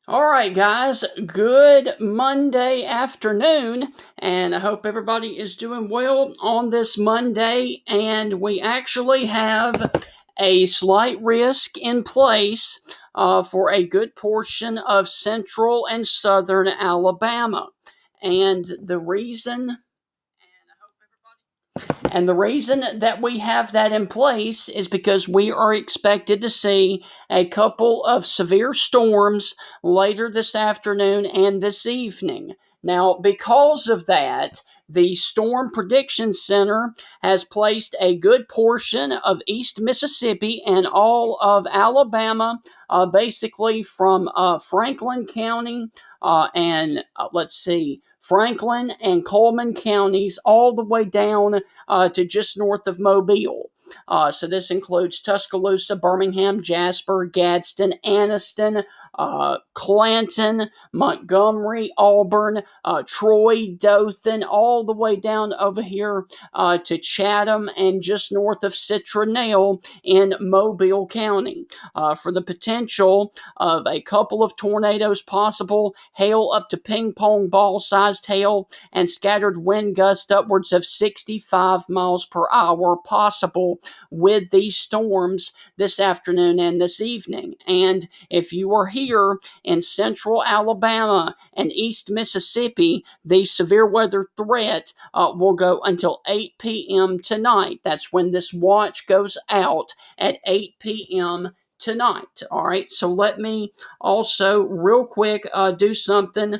All right, guys, good Monday afternoon, and I hope everybody is doing well on this Monday. And we actually have a slight risk in place for a good portion of central and southern Alabama. And the reason and the reason that we have that in place is because we are expected to see a couple of severe storms later this afternoon and this evening. Now, because of that, the Storm Prediction Center has placed a good portion of East Mississippi and all of Alabama, basically from Franklin County and let's see, Franklin and Coleman counties, all the way down to just north of Mobile. So this includes Tuscaloosa, Birmingham, Jasper, Gadsden, Anniston, Clanton, Montgomery, Auburn, Troy, Dothan, all the way down over here to Chatham and just north of Citronelle in Mobile County for the potential of a couple of tornadoes possible, hail up to ping pong ball sized hail, and scattered wind gusts upwards of 65 miles per hour possible with these storms this afternoon and this evening. And if you are here in central Alabama and East Mississippi, the severe weather threat will go until 8 p.m. tonight. That's when this watch goes out at 8 p.m. tonight. All right, so let me also, real quick, do something.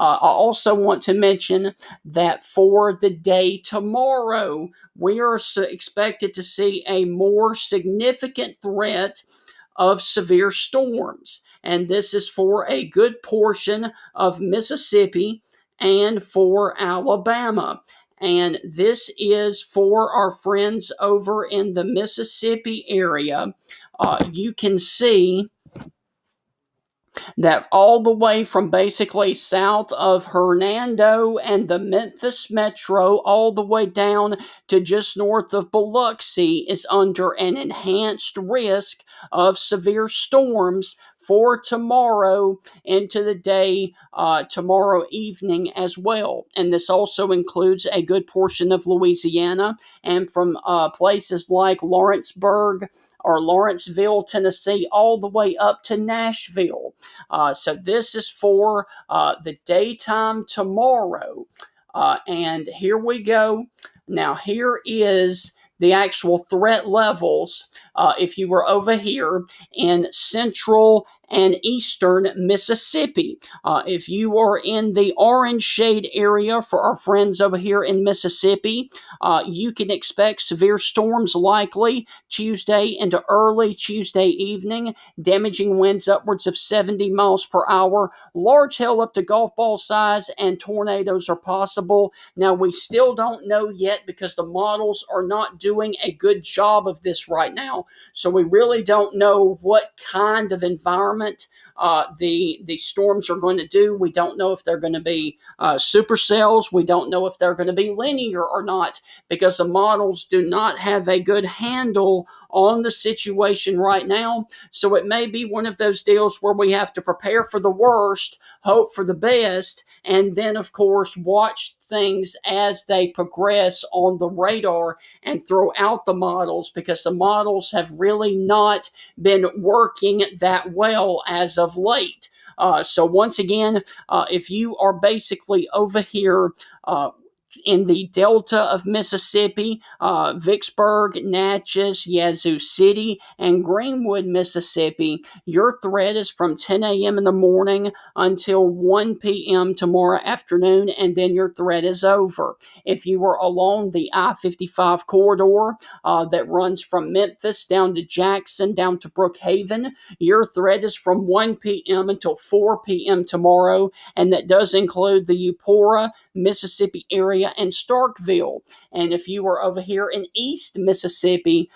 I also want to mention that for the day tomorrow, we are expected to see a more significant threat of severe storms. And this is for a good portion of Mississippi and for Alabama. And this is for our friends over in the Mississippi area. You can see that all the way from basically south of Hernando and the Memphis metro, all the way down to just north of Biloxi, is under an enhanced risk of severe storms for tomorrow into the day, tomorrow evening as well. And this also includes a good portion of Louisiana and from places like Lawrenceburg or Lawrenceville, Tennessee, all the way up to Nashville. So this is for the daytime tomorrow. And here we go. Now, here is the actual threat levels. If you were over here in central and eastern Mississippi. If you are in the orange shade area for our friends over here in Mississippi, you can expect severe storms likely Tuesday into early Tuesday evening, damaging winds upwards of 70 miles per hour, large hail up to golf ball size, and tornadoes are possible. Now, we still don't know yet because the models are not doing a good job of this right now. So we really don't know what kind of environment the storms are going to do. We don't know if they're going to be supercells. We don't know if they're going to be linear or not because the models do not have a good handle on the situation right now. So it may be one of those deals where we have to prepare for the worst, hope for the best, and then, of course, watch things as they progress on the radar and throw out the models because the models have really not been working that well as of late. So once again, if you are basically over here in the delta of Mississippi, Vicksburg, Natchez, Yazoo City, and Greenwood, Mississippi, your threat is from 10 a.m. in the morning until 1 p.m. tomorrow afternoon, and then your threat is over. If you are along the I-55 corridor that runs from Memphis down to Jackson, down to Brookhaven, your threat is from 1 p.m. until 4 p.m. tomorrow, and that does include the Eupora, Mississippi area and Starkville. And if you are over here in East Mississippi,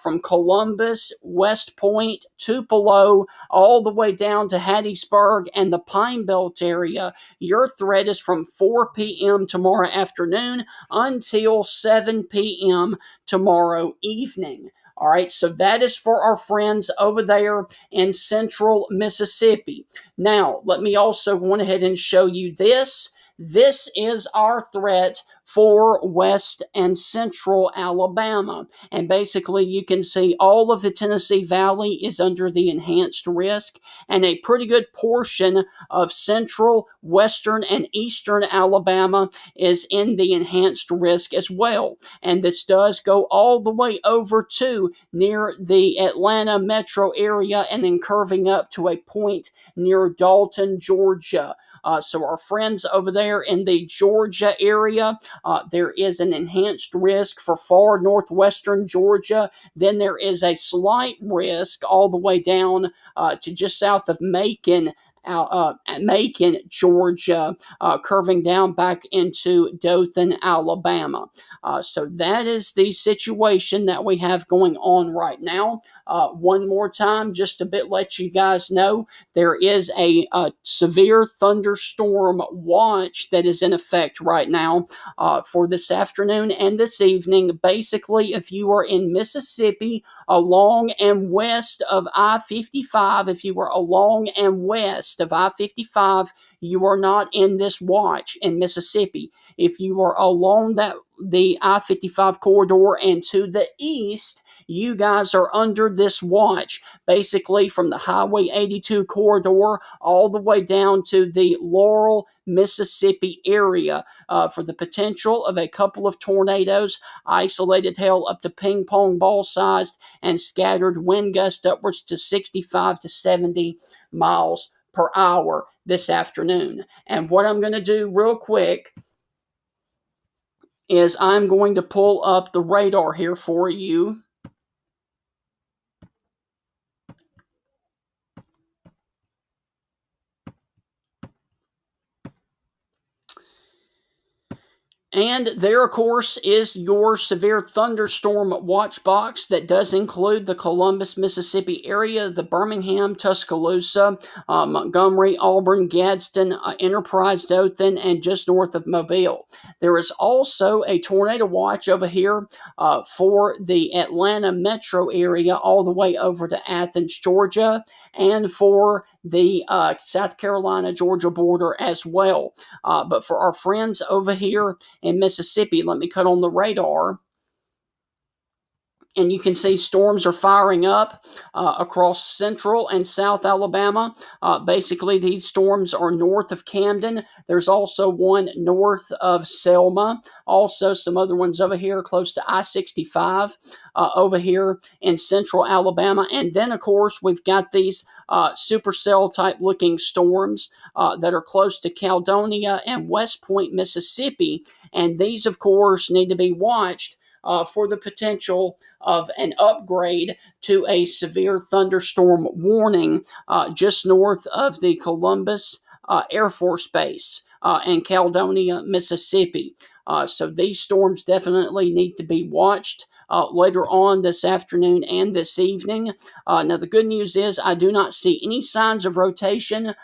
from Columbus, West Point, Tupelo, all the way down to Hattiesburg and the Pine Belt area, your threat is from 4 p.m. tomorrow afternoon until 7 p.m. tomorrow evening. All right, so that is for our friends over there in central Mississippi. Now, let me also go ahead and show you this. This is our threat for west and central Alabama. And basically, you can see all of the Tennessee Valley is under the enhanced risk, and a pretty good portion of central, western, and eastern Alabama is in the enhanced risk as well. And this does go all the way over to near the Atlanta metro area and then curving up to a point near Dalton, Georgia. So our friends over there in the Georgia area, there is an enhanced risk for far northwestern Georgia. Then there is a slight risk all the way down to just south of Macon, Macon, Georgia, curving down back into Dothan, Alabama. So that is the situation that we have going on right now. One more time, just to let you guys know, there is a severe thunderstorm watch that is in effect right now for this afternoon and this evening. Basically, if you are in Mississippi along and west of I-55, if you are along and west of I-55, you are not in this watch in Mississippi. If you are along the I-55 corridor and to the east, you guys are under this watch, basically from the Highway 82 corridor all the way down to the Laurel, Mississippi area for the potential of a couple of tornadoes, isolated hail up to ping pong ball sized, and scattered wind gusts upwards to 65 to 70 miles per hour this afternoon. And what I'm going to do real quick is I'm going to pull up the radar here for you. And there, of course, is your severe thunderstorm watch box that does include the Columbus, Mississippi area, the Birmingham, Tuscaloosa, Montgomery, Auburn, Gadsden, Enterprise, Dothan, and just north of Mobile. There is also a tornado watch over here for the Atlanta metro area all the way over to Athens, Georgia, and for the South Carolina, Georgia border as well. But for our friends over here in Mississippi, let me cut on the radar. And you can see storms are firing up across central and south Alabama. Basically, these storms are north of Camden. There's also one north of Selma. Also, some other ones over here close to I-65 over here in central Alabama. And then, of course, we've got these supercell type looking storms that are close to Caledonia and West Point, Mississippi. And these, of course, need to be watched for the potential of an upgrade to a severe thunderstorm warning just north of the Columbus Air Force Base in Caledonia, Mississippi. So these storms definitely need to be watched later on this afternoon and this evening. Now, the good news is I do not see any signs of rotation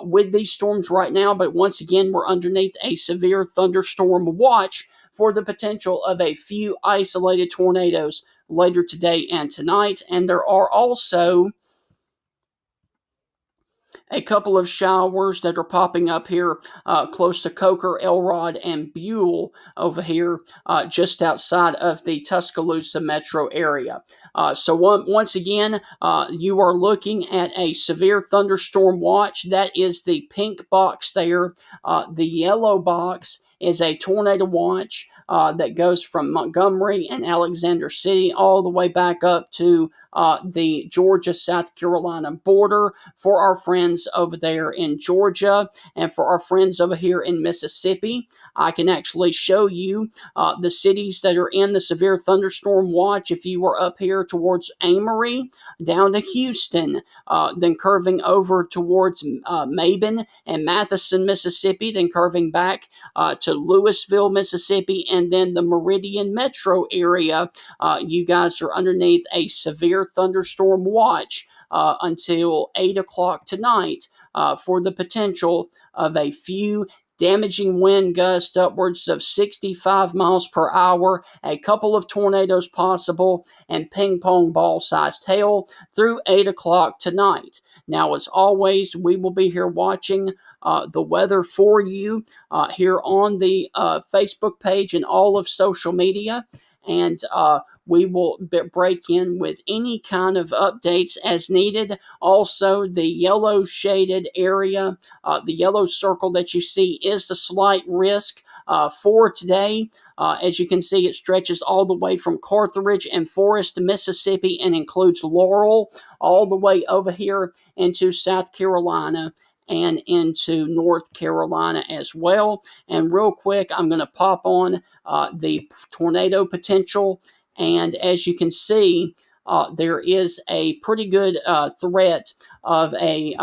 with these storms right now, but once again, we're underneath a severe thunderstorm watch for the potential of a few isolated tornadoes later today and tonight. And there are also a couple of showers that are popping up here close to Coker, Elrod, and Buell over here just outside of the Tuscaloosa metro area. So once again, you are looking at a severe thunderstorm watch. That is the pink box there. The yellow box is a tornado watch that goes from Montgomery and Alexander City all the way back up to the Georgia-South Carolina border for our friends over there in Georgia and for our friends over here in Mississippi. I can actually show you the cities that are in the severe thunderstorm watch. If you were up here towards Amory, down to Houston, then curving over towards Mabin and Matheson, Mississippi, then curving back to Louisville, Mississippi, and then the Meridian metro area, you guys are underneath a severe thunderstorm watch until 8 o'clock tonight for the potential of a few damaging wind gusts upwards of 65 miles per hour, a couple of tornadoes possible, and ping pong ball sized hail through 8 o'clock tonight. Now, as always, we will be here watching the weather for you here on the Facebook page and all of social media. And we will break in with any kind of updates as needed. Also, the yellow shaded area, the yellow circle that you see is the slight risk for today. As you can see, it stretches all the way from Carthage and Forest, Mississippi, and includes Laurel all the way over here into South Carolina and into North Carolina as well. And real quick, I'm going to pop on the tornado potential. And as you can see, there is a pretty good threat of a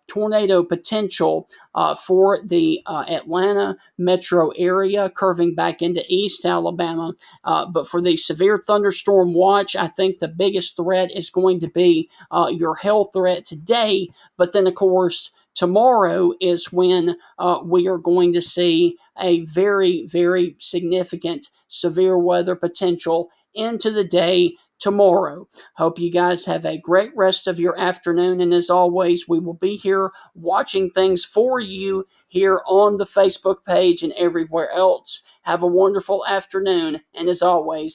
tornado potential for the Atlanta metro area, curving back into East Alabama. But for the severe thunderstorm watch, I think the biggest threat is going to be your hail threat today. But then, of course, tomorrow is when we are going to see a very, very significant severe weather potential into the day tomorrow. Hope you guys have a great rest of your afternoon. And as always, we will be here watching things for you here on the Facebook page and everywhere else. Have a wonderful afternoon. And as always,